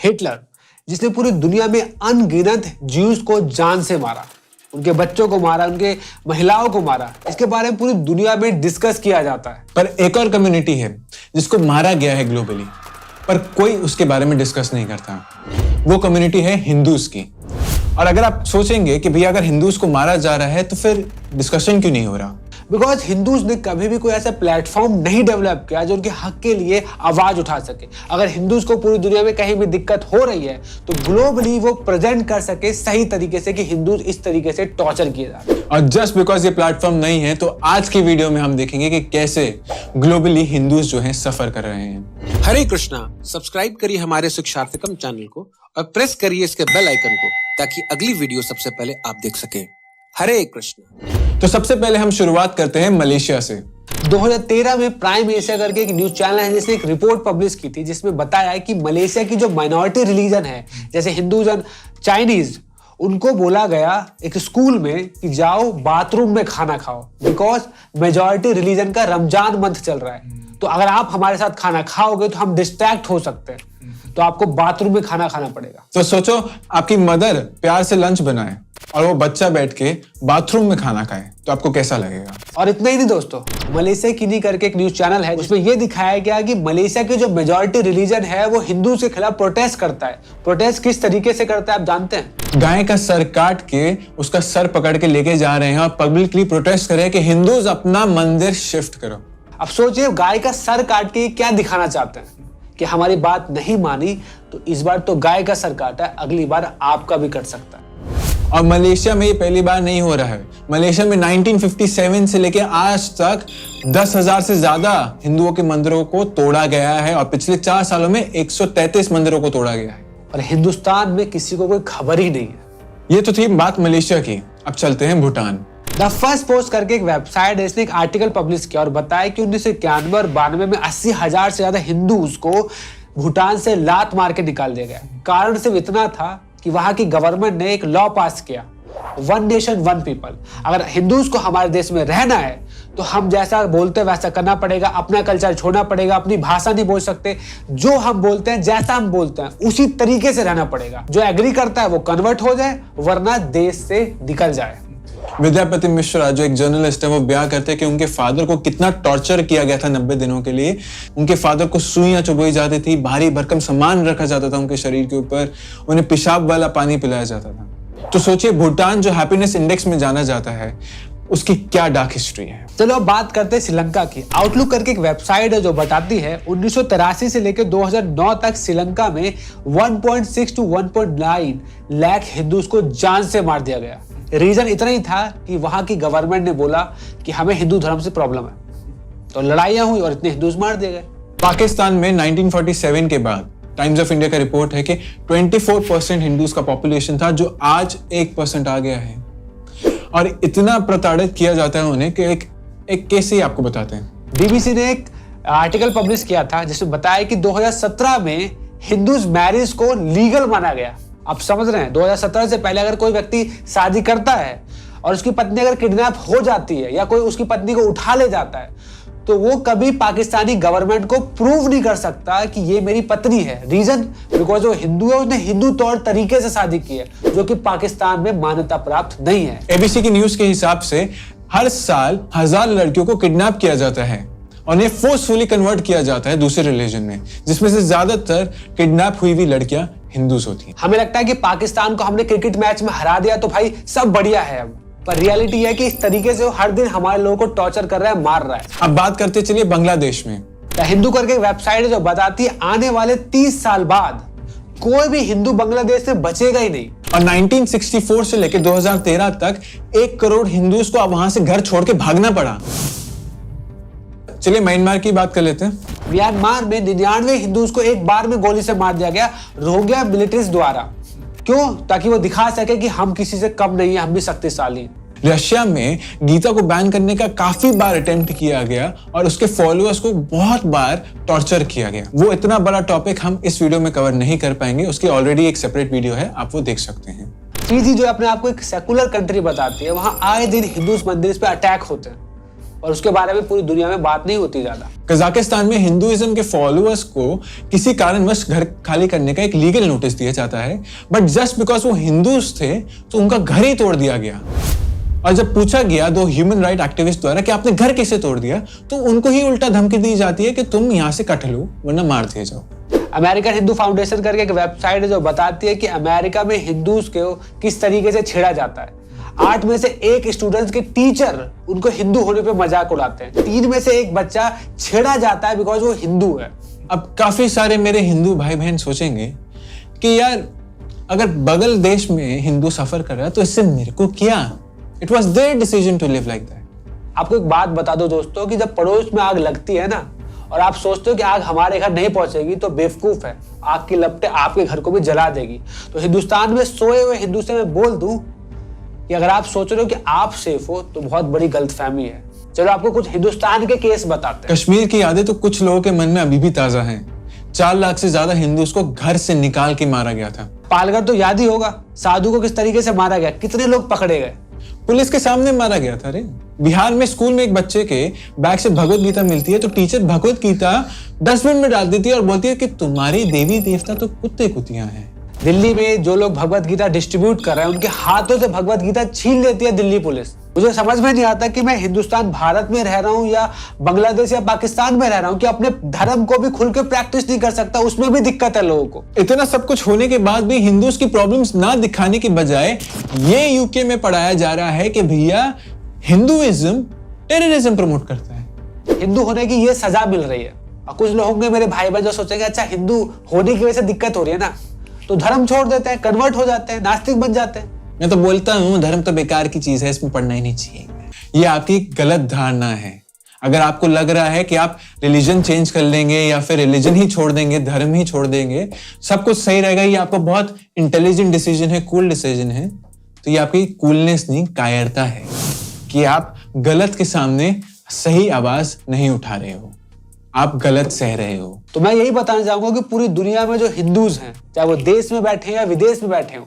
Hitler, जिसने पूरी दुनिया में अनगिनत ज्यूज को जान से मारा, उनके बच्चों को मारा, उनके महिलाओं को मारा, इसके बारे में पूरी दुनिया में डिस्कस किया जाता है। पर एक और कम्युनिटी है जिसको मारा गया है ग्लोबली, पर कोई उसके बारे में डिस्कस नहीं करता। वो कम्युनिटी है हिंदूज की। और अगर आप सोचेंगे कि भैया अगर हिंदूज को मारा जा रहा है तो फिर डिस्कशन क्यों नहीं हो रहा? बिकॉज हिंदूज ने कभी भी कोई ऐसा प्लेटफॉर्म नहीं डेवलप किया जो उनके हक के लिए आवाज उठा सके। अगर हिंदूज को पूरी दुनिया में कहीं भी दिक्कत हो रही है तो ग्लोबली वो प्रेजेंट कर सके सही तरीके से कि हिंदूज इस तरीके से टॉर्चर किए जा रहे हैं। और जस्ट बिकॉज ये प्लेटफॉर्म नहीं है तो आज की वीडियो में हम देखेंगे कि कैसे ग्लोबली हिंदूज जो हैं सफर कर रहे हैं। हरे कृष्णा। सब्सक्राइब करिए हमारे शिक्षार्थकम चैनल को और प्रेस करिए इसके बेल आइकन को ताकि अगली वीडियो सबसे पहले आप देख सकें। हरे कृष्णा। तो सबसे पहले हम शुरुआत करते हैं मलेशिया से। 2013 में प्राइम एशिया करके एक न्यूज चैनल है जिसने एक रिपोर्ट पब्लिश की थी जिसमें बताया है कि मलेशिया की जो माइनॉरिटी रिलीजन है जैसे हिंदूज और चाइनीज, उनको बोला गया एक स्कूल में कि जाओ बाथरूम में खाना खाओ, बिकॉज मेजॉरिटी रिलीजन का रमजान मंथ चल रहा है। तो अगर आप हमारे साथ खाना खाओगे तो हम डिस्ट्रैक्ट हो सकते हैं, तो आपको बाथरूम में खाना खाना पड़ेगा। तो सोचो आपकी मदर प्यार से लंच बनाए और वो बच्चा बैठ के बाथरूम में खाना खाए तो आपको कैसा लगेगा? और इतना ही नहीं दोस्तों, मलेशिया की नहीं करके एक न्यूज चैनल है उसमें यह दिखाया गया कि मलेशिया की जो मेजॉरिटी रिलीजन है वो हिंदू के खिलाफ प्रोटेस्ट करता है। प्रोटेस्ट किस तरीके से करता है आप जानते हैं? गाय का सर काट के उसका सर पकड़ के लेके जा रहे हैं और पब्लिकली प्रोटेस्ट कर रहे हैं कि हिंदूज अपना मंदिर शिफ्ट करो। अब सोचिए गाय का सर काट के क्या दिखाना चाहते हैं कि हमारी बात नहीं मानी तो इस बार तो गाय का सर काटा है, अगली बार आपका भी कट सकता है। और मलेशिया में ये पहली बार नहीं हो रहा है। मलेशिया में 1957 से लेकर आज तक 10,000 से ज्यादा हिंदुओं के मंदिरों को तोड़ा गया है और पिछले 4 सालों में 133 मंदिरों को तोड़ा गया है। और हिंदुस्तान में किसी को कोई खबर ही नहीं है। ये तो थी बात मलेशिया की। अब चलते हैं भूटान। द फर्स्ट पोस्ट करके एक वेबसाइट है, इसने एक आर्टिकल पब्लिश किया और बताया कि 1991 और 92 में 80,000 से ज्यादा हिंदूज को भूटान से लात मार के निकाल दिया गया। कारण सिर्फ इतना था कि वहां की गवर्नमेंट ने एक लॉ पास किया, 1 नेशन 1 पीपल। अगर हिंदूज को हमारे देश में रहना है तो हम जैसा बोलते हैं वैसा करना पड़ेगा, अपना कल्चर छोड़ना पड़ेगा, अपनी भाषा नहीं बोल सकते, जो हम बोलते हैं जैसा हम बोलते हैं उसी तरीके से रहना पड़ेगा। जो एग्री करता है वो कन्वर्ट हो जाए वरना देश से निकल जाए। विद्यापति मिश्रा जो एक जर्नलिस्ट है वो बयान करते हैं कि उनके फादर को कितना टॉर्चर किया गया था 90 दिनों के लिए। उनके फादर को सुइयां चुभोई जाती थी, भारी भरकम सामान रखा जाता था उनके शरीर के ऊपर, उन्हें पेशाब वाला पानी पिलाया जाता था। तो सोचिए भूटान जो हैप्पीनेस इंडेक्स में जाना जाता है उसकी क्या डार्क हिस्ट्री है। चलो अब बात करते हैं श्रीलंका की। आउटलुक करके एक वेबसाइट है जो बताती है 1983 से लेकर 2009 तक श्रीलंका में 1.6 to 1.9 लाख हिंदूज को जान से मार दिया गया। रीजन इतना ही था कि वहां की गवर्नमेंट ने बोला कि हमें हिंदू धर्म से प्रॉब्लम है, तो लड़ाइयां हुई और इतने हिंदूज मार दिए गए। पाकिस्तान में 1947 के बाद टाइम्स ऑफ इंडिया का रिपोर्ट है कि 24% हिंदूज का पॉपुलेशन था जो आज 1% आ गया है। और इतना प्रताड़ित किया जाता है उन्हें कि एक केस ही आपको बताते हैं। बीबीसी ने एक आर्टिकल पब्लिश किया था जिसमें बताया कि 2017 में हिंदूज मैरिज को लीगल माना गया। आप समझ रहे हैं 2017 से पहले अगर कोई व्यक्ति शादी करता है और उसकी पत्नी अगर किडनैप हो जाती है या कोई उसकी पत्नी को उठा ले जाता है तो वो कभी पाकिस्तानी गवर्नमेंट को प्रूव नहीं कर सकता कि ये मेरी पत्नी है। रीजन बिकॉज वो हिंदू है, उसने हिंदू तौर तरीके से शादी की है जो कि पाकिस्तान में मान्यता प्राप्त नहीं है। एबीसी की न्यूज के हिसाब से हर साल 1000 लड़कियों को किडनैप किया जाता है और उन्हें फोर्सफुली कन्वर्ट किया जाता है दूसरे रिलीजन में, जिसमें से ज्यादातर किडनैप हुई हुई लड़कियां हिंदूज होती हैं। हमें लगता है कि पाकिस्तान को हमने क्रिकेट मैच में हरा दिया तो भाई सब बढ़िया है अब, पर रियलिटी है कि इस तरीके से वो हर दिन हमारे लोगों को टॉर्चर कर रहा है, मार रहा है। अब बात करते चलिए बांग्लादेश में। द हिंदू करके एक वेबसाइट है जो बताती है आने वाले 30 साल बाद कोई भी हिंदू बांग्लादेश से बचेगा ही नहीं। और 1964 से लेकर 2013 तक 1 करोड़ हिंदूज को अब वहां से घर छोड़ के भागना पड़ा। चलिए म्यांमार की बात कर लेते हैं। म्यांमार में 99 हिंदूज को एक बार में गोली से मार दिया गया रोहिंग्या मिलिटेंट्स द्वारा। क्यों? ताकि वो दिखा सके कि हम किसी से कम नहीं है, हम भी शक्तिशाली हैं। रशिया में गीता को बैन करने का काफी बार अटेम्प्ट किया गया और उसके फॉलोअर्स को बहुत बार टॉर्चर किया गया। वो इतना बड़ा टॉपिक हम इस वीडियो में कवर नहीं कर पाएंगे, उसकी ऑलरेडी एक सेपरेट वीडियो है, आप वो देख सकते हैं। फिजी जो अपने आप को एक सेकुलर कंट्री बताती है, वहां आए दिन हिंदू मंदिर पे अटैक होते हैं। और उसके बारे में पूरी दुनिया में बात नहीं होती ज्यादा। कजाकिस्तान में हिंदुइज्म के फॉलोअर्स को किसी कारणवश घर खाली करने का एक लीगल नोटिस दिया जाता है, बट जस्ट बिकॉज वो हिंदूज थे तो उनका घर ही तोड़ दिया गया। और जब पूछा गया दो ह्यूमन राइट एक्टिविस्ट द्वारा कि आपने घर कैसे तोड़ दिया, तो उनको ही उल्टा धमकी दी जाती है कि तुम यहाँ से कट लो वरना मार दिए जाओ। अमेरिकन हिंदू फाउंडेशन करके एक वेबसाइट है जो बताती है कि अमेरिका में हिंदूज को किस तरीके से छेड़ा जाता है। 8 में से 1 स्टूडेंट्स के टीचर उनको हिंदू होने पे मजाक उड़ाते हैं। 3 में से 1 बच्चा छेड़ा जाता है बिकॉज वो हिंदू है। अब काफी सारे मेरे हिंदू भाई बहन सोचेंगे कि यार अगर बगल देश में हिंदू सफर कर रहा है तो इससे मेरे को क्या? It was their decision to live like that. आपको एक बात बता दो दोस्तों कि जब पड़ोस में आग लगती है ना और आप सोचते हो कि आग हमारे घर नहीं पहुंचेगी तो बेवकूफ है, आग की लपटें आपके घर को भी जला देगी। तो हिंदुस्तान में सोए हुए हिंदू से मैं बोल दूं कि अगर आप सोच रहे हो कि आप सेफ हो तो बहुत बड़ी गलतफहमी है। चलो आपको कुछ हिंदुस्तान के केस बताते हैं। कश्मीर की यादें तो कुछ लोगों के मन में अभी भी ताजा हैं। 4 लाख से ज्यादा हिंदूज को घर से निकाल के मारा गया था। पालघर तो याद ही होगा, साधु को किस तरीके से मारा गया, कितने लोग पकड़े गए, पुलिस के सामने मारा गया था रे। बिहार में स्कूल में एक बच्चे के बैग से भगवत गीता मिलती है तो टीचर भगवत गीता डस्टबिन में डाल देती है और बोलती है कि तुम्हारे देवी देवता तो कुत्ते कुतियां हैं। दिल्ली में जो लोग भगवत गीता डिस्ट्रीब्यूट कर रहे हैं उनके हाथों से भगवत गीता छीन लेती है दिल्ली पुलिस। मुझे समझ में नहीं आता कि मैं हिंदुस्तान भारत में रह रहा हूँ या बांग्लादेश या पाकिस्तान में रह रहा हूँ कि अपने धर्म को भी खुल के प्रैक्टिस नहीं कर सकता, उसमें भी दिक्कत है लोगों को। इतना सब कुछ होने के बाद भी हिंदूज की प्रॉब्लम्स ना दिखाने के बजाय ये यूके में पढ़ाया जा रहा है कि भैया हिंदुइज्म टेररिज्म प्रमोट करता है। हिंदू होने की ये सजा मिल रही है। और कुछ लोग होंगे मेरे भाई बहन जो सोचेंगे अच्छा हिंदू होने की वजह से दिक्कत हो रही है ना, तो धर्म छोड़ देते हैं, कन्वर्ट हो जाते हैं, नास्तिक बन जाते हैं। मैं तो बोलता हूँ धर्म तो बेकार की चीज है, इसमें पढ़ना ही नहीं चाहिए। ये आपकी गलत धारणा है। अगर आपको लग रहा है कि आप रिलीजन चेंज कर लेंगे या फिर रिलीजन ही छोड़ देंगे, धर्म ही छोड़ देंगे, सब कुछ सही रहेगा, ये आपका बहुत इंटेलिजेंट डिसीजन है, कूल डिसीजन है, तो ये आपकी कूलनेस नहीं कायरता है कि आप गलत के सामने सही आवाज नहीं उठा रहे हो, आप गलत सह रहे हो। तो मैं यही बताना चाहूंगा कि पूरी दुनिया में जो हिंदूज हैं, चाहे वो देश में बैठे या विदेश में बैठे हो,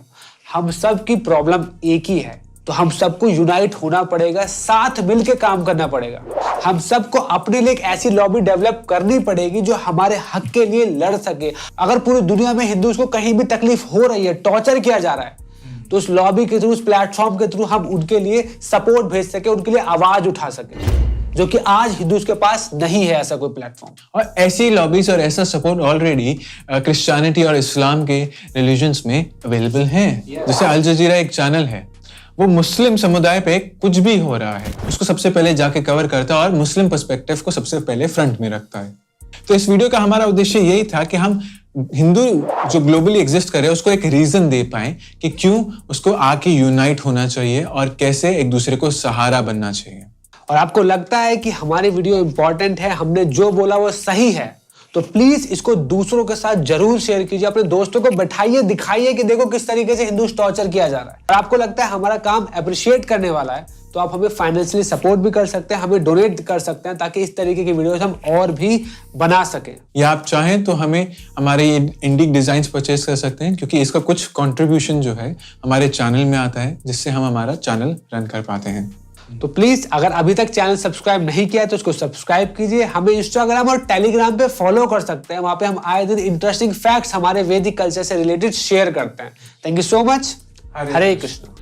हम सब की प्रॉब्लम एक ही है। तो हम सबको यूनाइट होना पड़ेगा, साथ मिलकर काम करना पड़ेगा। हम सबको अपने लिए एक ऐसी लॉबी डेवलप करनी पड़ेगी जो हमारे हक के लिए लड़ सके। अगर पूरी दुनिया में हिंदूज को कहीं भी तकलीफ हो रही है, टॉर्चर किया जा रहा है, तो उस लॉबी के थ्रू, उस प्लेटफॉर्म के थ्रू हम उनके लिए सपोर्ट भेज सके, उनके लिए आवाज उठा सके, जो कि आज हिंदूज के पास नहीं है ऐसा कोई प्लेटफॉर्म। और ऐसी लॉबीज और ऐसा सपोर्ट ऑलरेडी क्रिश्चियनिटी और इस्लाम के रिलीजन्स में अवेलेबल है। जैसे अल जजीरा एक चैनल है, वो मुस्लिम समुदाय पे कुछ भी हो रहा है उसको सबसे पहले जाके कवर करता है और मुस्लिम पर्सपेक्टिव को सबसे पहले फ्रंट में रखता है। तो इस वीडियो का हमारा उद्देश्य यही था कि हम हिंदू जो ग्लोबली एग्जिस्ट कर रहे हैं उसको एक रीजन दे पाए कि क्यों उसको आके यूनाइट होना चाहिए और कैसे एक दूसरे को सहारा बनना चाहिए। और आपको लगता है कि हमारी वीडियो इंपॉर्टेंट है, हमने जो बोला वो सही है, तो प्लीज इसको दूसरों के साथ जरूर शेयर कीजिए। अपने दोस्तों को बैठाइए, दिखाइए कि देखो किस तरीके से हिंदू टॉर्चर किया जा रहा है। और आपको लगता है हमारा काम अप्रिशिएट करने वाला है तो आप हमें फाइनेंशियली सपोर्ट भी कर सकते हैं, हमें डोनेट कर सकते हैं, ताकि इस तरीके की वीडियोस हम और भी बना सकें। या आप चाहें तो हमें हमारे इंडिक डिजाइन्स परचेज कर सकते हैं, क्योंकि इसका कुछ कंट्रीब्यूशन जो है हमारे चैनल में आता है, जिससे हम हमारा चैनल रन कर पाते हैं। तो प्लीज अगर अभी तक चैनल सब्सक्राइब नहीं किया है तो उसको सब्सक्राइब कीजिए। हमें इंस्टाग्राम और टेलीग्राम पे फॉलो कर सकते हैं, वहां पे हम आए दिन इंटरेस्टिंग फैक्ट्स हमारे वैदिक कल्चर से रिलेटेड शेयर करते हैं। Thank you so much. Hare Krishna.